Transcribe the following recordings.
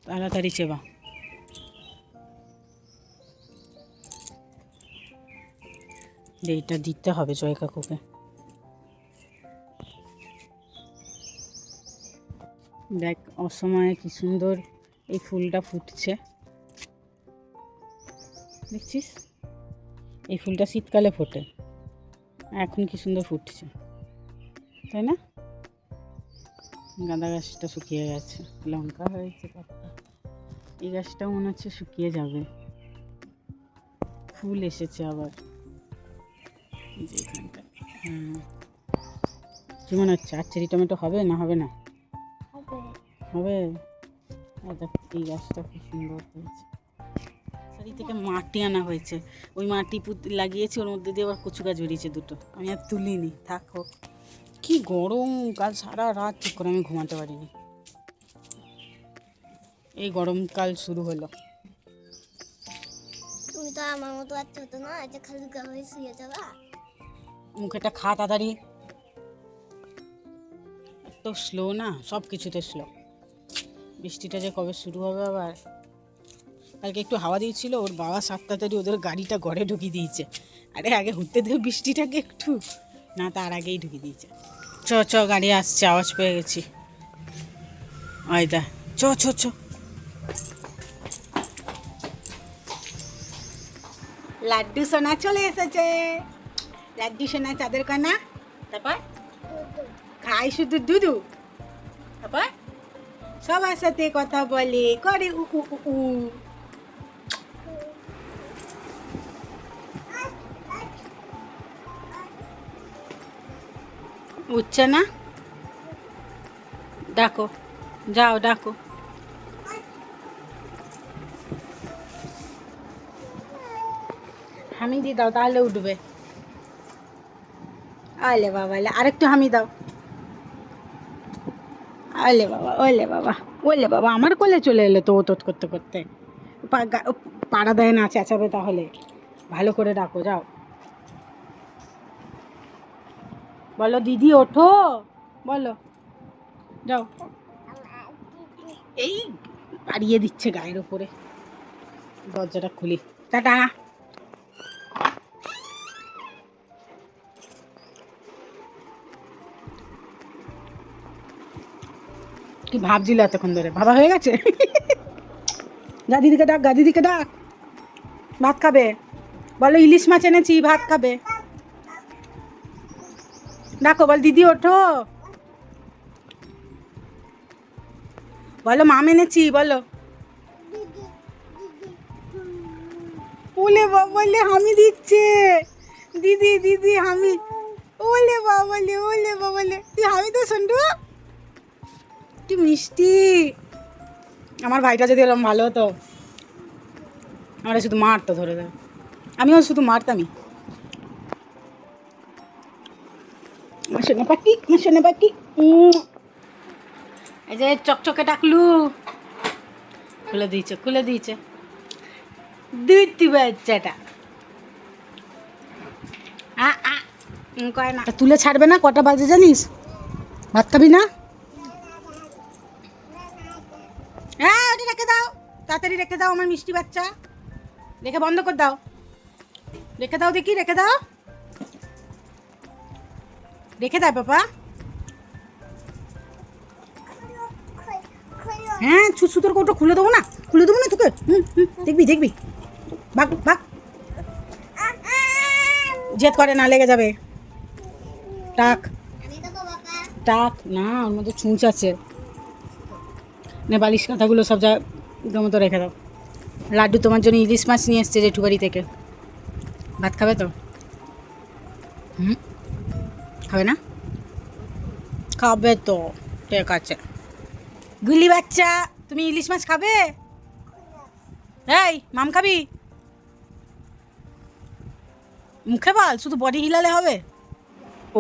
তাড়াতাড়ি চেবা। এইটা দিতে হবে জয় কাকুকে। দেখ অসময়ে কি সুন্দর এই ফুলটা ফুটছে, দেখছিস? এই ফুলটা শীতকালে ফোটে, এখন কি সুন্দর ফুটছে, তাই না? গাঁদা গাছটা শুকিয়ে গেছে, লঙ্কা হয়েছে পাতা, এই গাছটাও মনে হচ্ছে শুকিয়ে যাবে। ফুল এসেছে আবার এই যে এখানটা। কি মনে হচ্ছে আর চেরি টমেটো হবে না হবে না? হবে। এই গাছটা খুব সুন্দর হয়েছে। শাড়ি থেকে মাটি আনা হয়েছে, ওই মাটি লাগিয়েছি, ওর মধ্যে দিয়ে আবার কচু গাছ বেরিয়েছে দুটো, আমি আর তুলিনি, থাক হোক। কি গরম, কাল সারা রাত ঠিক করে আমি ঘুমাতে পারিনি। এই গরমকাল শুরু হলো। তুমি তো আমার মতো আর ছোট না, এটা খালি গা হয়ে শুয়ে যাবা। মুখেটা খা তাড়াতাড়ি, এত স্লো না, সব কিছুতে স্লো। বৃষ্টিটা যে কবে শুরু হবে আবার। কালকে একটু হাওয়া দিয়েছিল, ওর বাবা 7 ওদের গাড়িটা ঘরে ঢুকিয়ে দিয়েছে। আরে আগে ঘুরতে দেবে বৃষ্টিটাকে একটু, না তার আগেই ঢুকিয়ে দিয়েছে। চ চ গাড়ি আসছে, আওয়াজ পেয়ে গেছি। আয়দা চ চ চ। লাড্ডু সোনা চলে এসেছে, লাড্ডু সোনা চাঁদের কানা। তারপর খাই শুধু দুধু, তারপর সবার সাথে কথা বলে, করে উ উ উ উ। উঠছে না, ডাকো, যাও ডাকো। হামি দিয়ে দাও তাহলে উঠবে। আলে বাবা, আরেকটু হামি দাও। আলে বাবা, ওলে বাবা, ওলে বাবা, আমার কোলে চলে এলে তো ওত করতে করতে। পাড়া দেয় না, চেঁচাবে তাহলে। ভালো করে ডাকো, যাও বলো দিদি ওঠো, বলো, যাও। এই পাড়িয়ে দিচ্ছে গায়ের ওপরে, দরজাটা খুলি। টাটা। কি ভাবছিল এতক্ষণ ধরে? ভাবা হয়ে গেছে? গা দিদিকে ডাক, গা দিদিকে ডাক, ভাত খাবে। বলো ইলিশ মাছ এনেছি, ভাত খাবে। ডাকো, বল দিদি ওঠো, বলো মাম এনেছি, বলো। ওলে বাবালে হামি দিচ্ছে, দিদি দিদি হামি। ওলে বাবালে, ওলে বাবালে, তুই হামি তো সন্টু, কি মিষ্টি। আমার ভাইটা যদি এরকম ভালো হতো, আমরা শুধু মারতো ধরে ধরে, আমিও শুধু মারতামই। আমার সোনা পাখি, আমার সোনা পাখি। এই যে চকচকে ডাকলু, খুলে দিয়েছে, খুলে দিয়েছে দুধ বাচ্চাটা। না তুলে ছাড়বে না, কটা বাজে জানিস? ভাত খাবি না? হ্যাঁ ওটা রেখে দাও, তাড়াতাড়ি রেখে দাও আমার মিষ্টি বাচ্চা, রেখে বন্ধ করে দাও, রেখে দাও দেখি, রেখে দাও, রেখে দাও বাবা। হ্যাঁ সুতোর কৌটো খুলে দেবো না, খুলে দেবো না তোকে। দেখবি দেখবি, ভাগ ভাগ, জেদ করে না, লেগে যাবে। টাক টাক না, ওর মধ্যে ছুঁচ আছে। বালিশ কাঁথাগুলো সব জায়গা মতো রেখে দাও। লাড্ডু তোমার জন্য ইলিশ মাছ নিয়ে এসছে জেঠু বাড়ি থেকে, ভাত খাবে তো? খাবে না? খাবে তো, ঠিক আছে। গুলি বাচ্চা, তুমি ইলিশ মাছ খাবে? এই মাম খাবি? মুখে বল, শুধু বডি হিলালে হবে?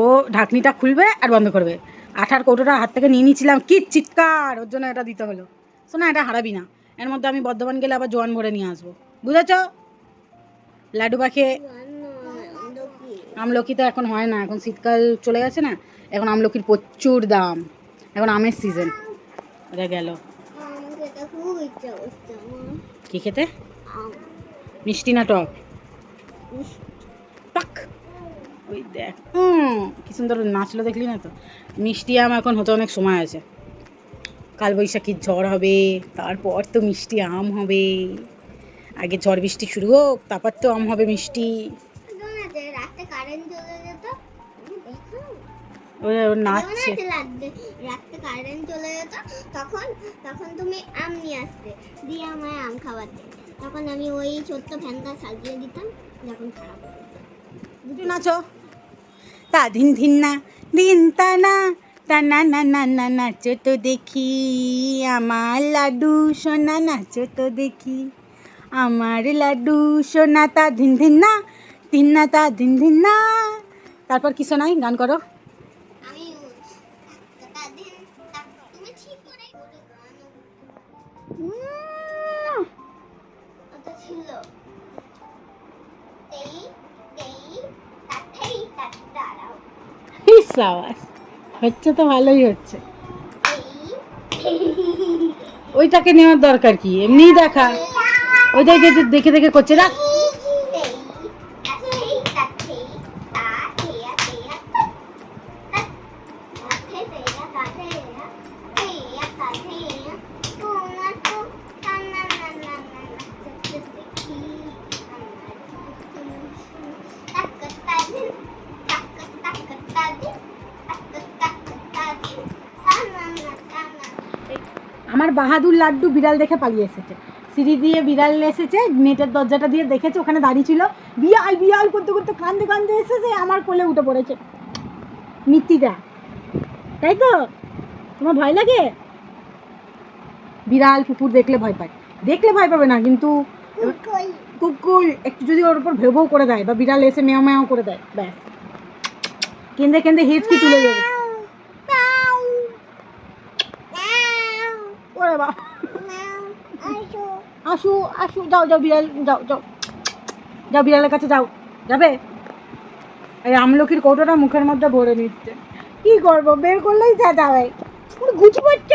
ও ঢাকনিটা খুলবে আর বন্ধ করবে। আঠার কৌটোটা হাত থেকে নিয়ে নিয়েছিলাম, কি চিৎকার, ওর জন্য এটা দিতে হলো। শোনা, এটা হারাবি না, এর মধ্যে আমি বর্ধমান গেলে আবার জোয়ান ভরে নিয়ে আসবো, বুঝেছ? লাড্ডু পাখে আমলকি তো এখন হয় না, এখন শীতকাল চলে গেছে না, এখন আমলকির প্রচুর দাম, এখন আমের সিজন। এটা গেল, খেতে খুব ইচ্ছা করছে আমার। কি খেতে? আম। মিষ্টি না টক? মিষ্টি। পাক। ওই দেখ কি সুন্দর নাচলো, দেখলি না তো? মিষ্টি আম এখন হতে অনেক সময় আছে। কালবৈশাখীর ঝড় হবে, তারপর তো মিষ্টি আম হবে। আগে ঝড় বৃষ্টি শুরু হোক, তারপর তো আম হবে মিষ্টি। রাতে কারেন্ট চলে যেত, দেখো ওর নাচছে। রাতে কারেন্ট চলে যেত, তখন তখন তুমি আম নিয়ে আসতে, দিয়ে আমায় আম খাওয়াতে, তখন আমি ওই ছোট্ট ফ্যানটা সাজিয়ে দিতাম যখন খারাপ হয়ে যেত। দুটো নাচো। তা ধিন ধিন না দিন তা না, তা না না না না, নাচো তো দেখি আমার লাড্ডু সোনা, নাচো তো দেখি আমার লাড্ডু সোনা। তা ধিন ধিন না দিন না, তা ধিন ধিন না। তারপর কি শোনাই, গান করো। আমি দিন তুমি ঠিক করে ওটা গান ওটা ছিল তেই তেই তাতেই দাঁড়াও, সাবাস, হচ্ছে তো ভালোই হচ্ছে। তেই ওইটাকে নেওয়ার দরকার কি, এমনিই দেখা। ওইটাই যে দেখে দেখে করছে না। আমার বাহাদুর লাড্ডু বিড়াল দেখে পালিয়ে এসেছে, সিঁড়ি দিয়ে বিড়াল এসেছে, নেটের দরজাটা দিয়ে দেখেছে, ওখানে দাঁড়িয়ে ছিল, বিয়াল বিয়াল করতে করতে কান্দে কান্দে এসেছে, আমার কোলে উঠে পড়েছে। মিত্তিটা, তাই তো? তোমার ভয় লাগে? বিড়াল কুকুর দেখলে ভয় পায়, দেখলে ভয় পাবে না, কিন্তু কুকুর একটু যদি ওর উপর ভেউ ভেউ করে দেয়, বা বিড়াল এসে মেও মেও করে দেয়, ব্যাস কেঁদে কেঁদে হিচকি তুলে দেবে। ওরে বাবা, আসু আসু, যাও যাও বিড়াল, যাও যাও যাও, বিড়ালের কাছে যাও। যাবে? এই আমলকির কৌটোটা মুখের মধ্যে ভরে নিচ্ছে, কি করবো, বের করলেই যা যাবে। গুছি পড়ছ,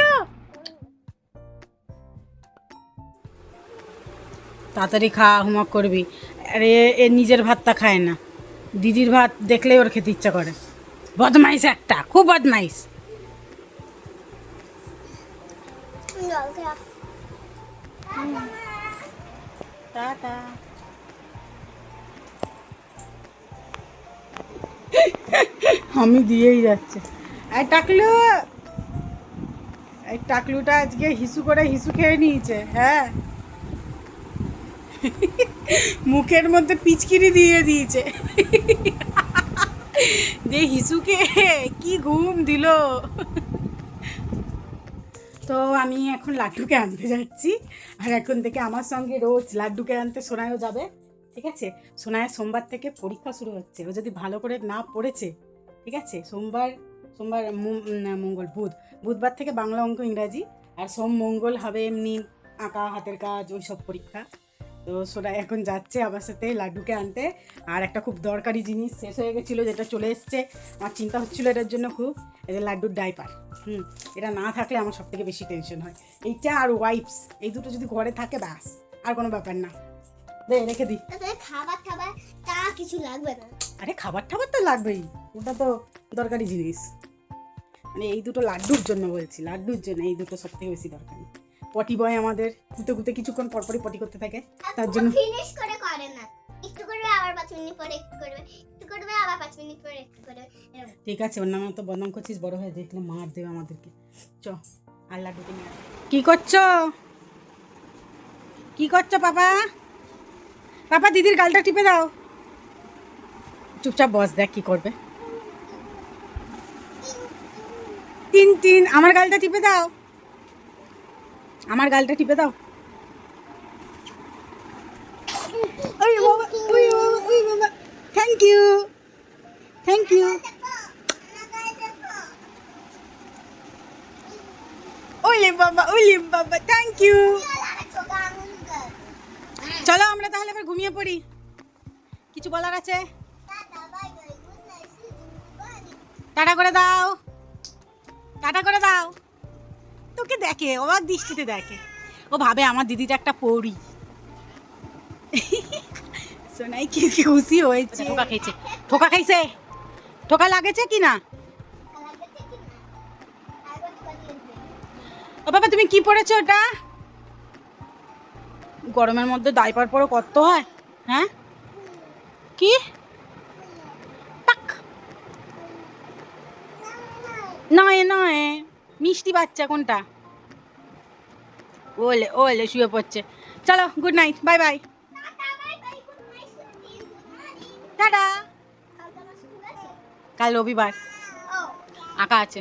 তাড়াতাড়ি খা, হোমওয়ার্ক করবি। আরে এ নিজের ভাতটা খায় না, দিদির ভাত দেখলেই ওর খেতে ইচ্ছা করে। বদমাইশ একটা, খুব বদমাইশ। টাটা। আমি দিয়েই যাচ্ছে। এই টাকলু, এই টাকলুটা আজকে হিসু করে হিসু খেয়ে নিয়েছে। হ্যাঁ, মুখের মধ্যে পিচকিরি দিয়ে দিয়েছে। যে হিসুকে কি ঘুম দিল। তো আমি এখন লাড্ডুকে আনতে যাচ্ছি, আর এখন থেকে আমার সঙ্গে রোজ লাড্ডুকে আনতে সোনায়ও যাবে, ঠিক আছে? সোনায়ের সোমবার থেকে পরীক্ষা শুরু হচ্ছে, ও যদি ভালো করে না পড়েছে, ঠিক আছে, সোমবার সোমবার মঙ্গল বুধবার থেকে বাংলা, অঙ্ক, ইংরাজি, আর সোম মঙ্গল হবে এমনি আঁকা, হাতের কাজ, ওই সব পরীক্ষা। তো সোনা এখন যাচ্ছে আমার সাথে লাড্ডুকে আনতে। আর একটা খুব দরকারি জিনিস শেষ হয়ে গেছিলো, যেটা চলে এসছে, আমার চিন্তা হচ্ছিলো এটার জন্য খুব, এই যে লাড্ডুর ডাইপার। এটা না থাকলে আমার সব থেকে বেশি টেনশন হয়। এইটা আর ওয়াইপস, এই দুটো যদি ঘরে থাকে ব্যাস, আর কোনো ব্যাপার না। দে রেখে দিই। খাবার খাবার তা কিছু লাগবে না। আরে খাবার টাবার তো লাগবেই, ওটা তো দরকারি জিনিস। মানে এই দুটো লাড্ডুর জন্য বলছি, লাড্ডুর জন্য এই দুটো সব থেকে বেশি দরকারি। পটি বয় আমাদের কুতে কুতে কিছুক্ষণ পরপরই পটি করতে থাকে, তার জন্য ফিনিশ করে না, একটু করবে আবার 5 মিনিট পরে একটু করবে, একটু করবে আবার 5 মিনিট পরে একটু করবে। ঠিক আছে, ওর নামে তো বদনাম করছিস, বড় হয়ে দেখলে মার দেবে আমাদেরকে। চ, আর লাড্ডুকে নিয়ে কি করছো, কি করছো পাপা? পাপা দিদির গালটা টিপে দাও। চুপচাপ বস, দেখ কি করবে। তিন তিন, আমার গালটা টিপে দাও, আমার গালটা টিপে দাও। ওই বাবা, ওই বাবা, ওই বাবা, থ্যাংক ইউ, থ্যাংক ইউ। ওলে বাবা, ওলে বাবা, থ্যাংক ইউ। চলো আমরা তাহলে এবার ঘুমিয়ে পড়ি, কিছু বলার আছে? টাটা করে দাও, টাটা করে দাও। তোকে দেখে, অবাক দৃষ্টিতে দেখে। ও ভাবে আমার দিদিটা একটা পৌরি। সোনাই কি খুশি হয়েছে। ঠোকা খেয়েছে, ঠোকা খাইছে, ঠোকা লাগেছে কি না? ও বাবা তুমি কি পড়েছো ওটা? গরমের মধ্যে ডাইপার পরে কত হয়? হ্যাঁ কি টাক নয় নয় মিষ্টি বাচ্চা কোনটা? ওলে ওলে শুয়ে পড়ছে। চলো good night, bye bye, tata. কাল রবিবার, আঁকা আছে।